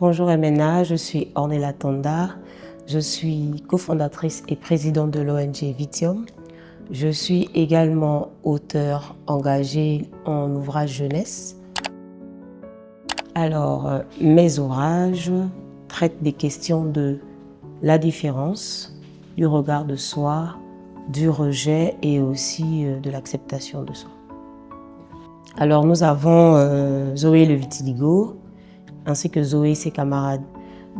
Bonjour MNA, je suis Ornella Tonda, je suis cofondatrice et présidente de l'ONG Vitium. Je suis également auteure engagée en ouvrage jeunesse. Alors, mes ouvrages traitent des questions de la différence, du regard de soi, du rejet et aussi de l'acceptation de soi. Alors, nous avons Zoé le vitiligo, ainsi que Zoé et ses camarades.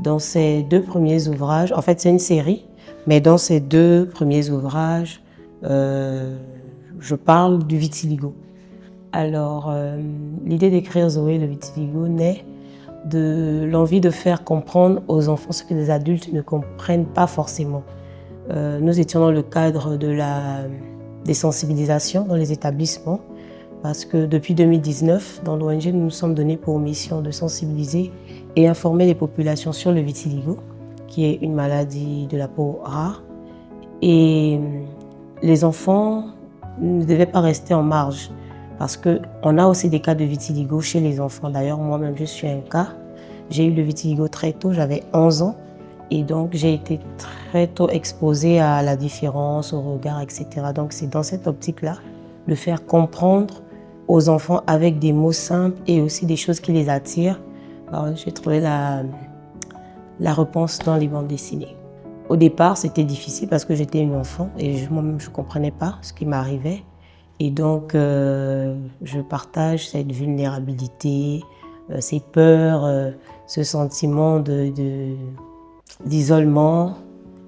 Dans ces deux premiers ouvrages, en fait c'est une série, mais dans ces deux premiers ouvrages, je parle du vitiligo. Alors, l'idée d'écrire Zoé le vitiligo naît de l'envie de faire comprendre aux enfants ce que les adultes ne comprennent pas forcément. Nous étions dans le cadre de des sensibilisations dans les établissements, parce que depuis 2019, dans l'ONG, nous nous sommes donnés pour mission de sensibiliser et informer les populations sur le vitiligo, qui est une maladie de la peau rare. Et les enfants ne devaient pas rester en marge, parce qu'on a aussi des cas de vitiligo chez les enfants. D'ailleurs, moi-même, je suis un cas. J'ai eu le vitiligo très tôt, j'avais 11 ans. Et donc, j'ai été très tôt exposée à la différence, au regard, etc. Donc, c'est dans cette optique-là de faire comprendre aux enfants avec des mots simples et aussi des choses qui les attirent. J'ai trouvé la réponse dans les bandes dessinées. Au départ, c'était difficile parce que j'étais une enfant et moi-même, je ne comprenais pas ce qui m'arrivait. Et donc, je partage cette vulnérabilité, ces peurs, ce sentiment d'isolement,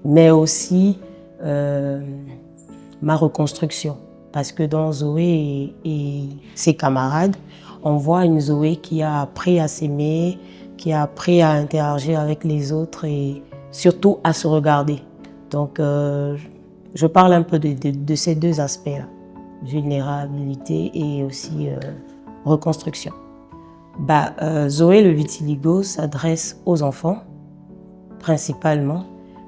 mais aussi ma reconstruction. Parce que dans Zoé et ses camarades, on voit une Zoé qui a appris à s'aimer, qui a appris à interagir avec les autres et surtout à se regarder. Donc, je parle un peu de ces deux aspects-là, vulnérabilité et aussi reconstruction. Zoé le vitiligo s'adresse aux enfants, principalement,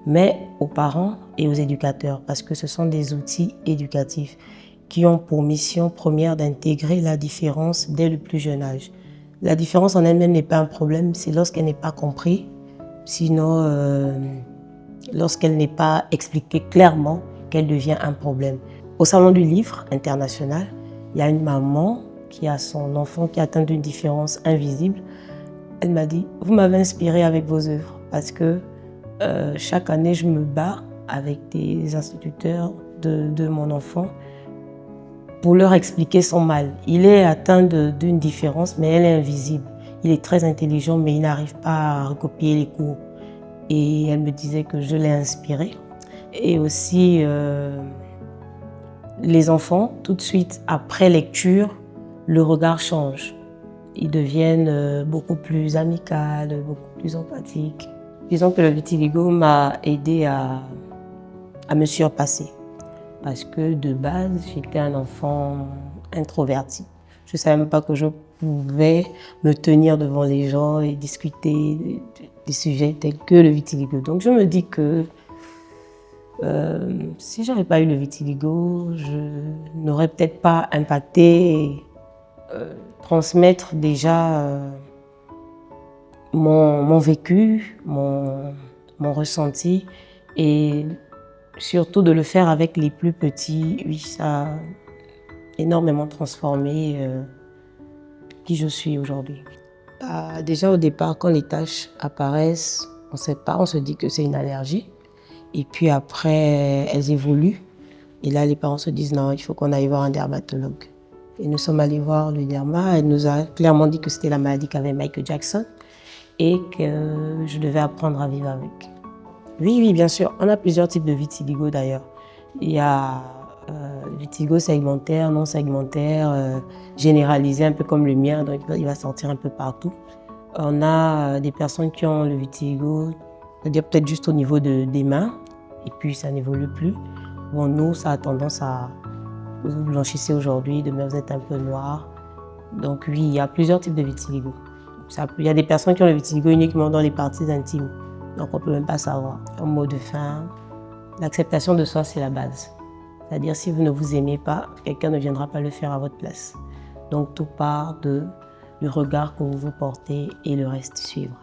mais aux parents et aux éducateurs, parce que ce sont des outils éducatifs qui ont pour mission première d'intégrer la différence dès le plus jeune âge. La différence en elle-même n'est pas un problème, c'est lorsqu'elle n'est pas comprise, sinon lorsqu'elle n'est pas expliquée clairement qu'elle devient un problème. Au Salon du Livre international, il y a une maman qui a son enfant qui est atteint d'une différence invisible. Elle m'a dit « Vous m'avez inspirée avec vos œuvres parce que chaque année, je me bats avec des instituteurs de mon enfant pour leur expliquer son mal. Il est atteint d'une différence, mais elle est invisible. Il est très intelligent, mais il n'arrive pas à recopier les cours. » Et elle me disait que je l'ai inspiré. Et aussi, les enfants, tout de suite après lecture, le regard change. Ils deviennent beaucoup plus amicaux, beaucoup plus empathiques. Disons que le vitiligo m'a aidé à me surpasser. Parce que de base, j'étais un enfant introverti. Je ne savais même pas que je pouvais me tenir devant les gens et discuter des sujets tels que le vitiligo. Donc je me dis que si je n'avais pas eu le vitiligo, je n'aurais peut-être pas impacté et transmettre déjà mon vécu, mon ressenti et surtout de le faire avec les plus petits. Oui, ça a énormément transformé qui je suis aujourd'hui. Déjà au départ, quand les taches apparaissent, on ne sait pas, on se dit que c'est une allergie. Et puis après, elles évoluent. Et là, les parents se disent non, il faut qu'on aille voir un dermatologue. Et nous sommes allés voir le derma. Elle nous a clairement dit que c'était la maladie qu'avait Michael Jackson et que je devais apprendre à vivre avec. Oui, bien sûr. On a plusieurs types de vitiligo d'ailleurs. Il y a le vitiligo segmentaire, non segmentaire, généralisé, un peu comme le mien, donc il va sortir un peu partout. On a des personnes qui ont le vitiligo, c'est-à-dire peut-être juste au niveau des mains, et puis ça n'évolue plus. Bon, nous, ça a tendance à vous blanchissez aujourd'hui, demain vous êtes un peu noir. Donc oui, il y a plusieurs types de vitiligo. Il y a des personnes qui ont le vitiligo uniquement dans les parties intimes. Donc on ne peut même pas savoir. En mot de fin, l'acceptation de soi, c'est la base. C'est-à-dire si vous ne vous aimez pas, quelqu'un ne viendra pas le faire à votre place. Donc tout part du regard que vous vous portez et le reste suivre.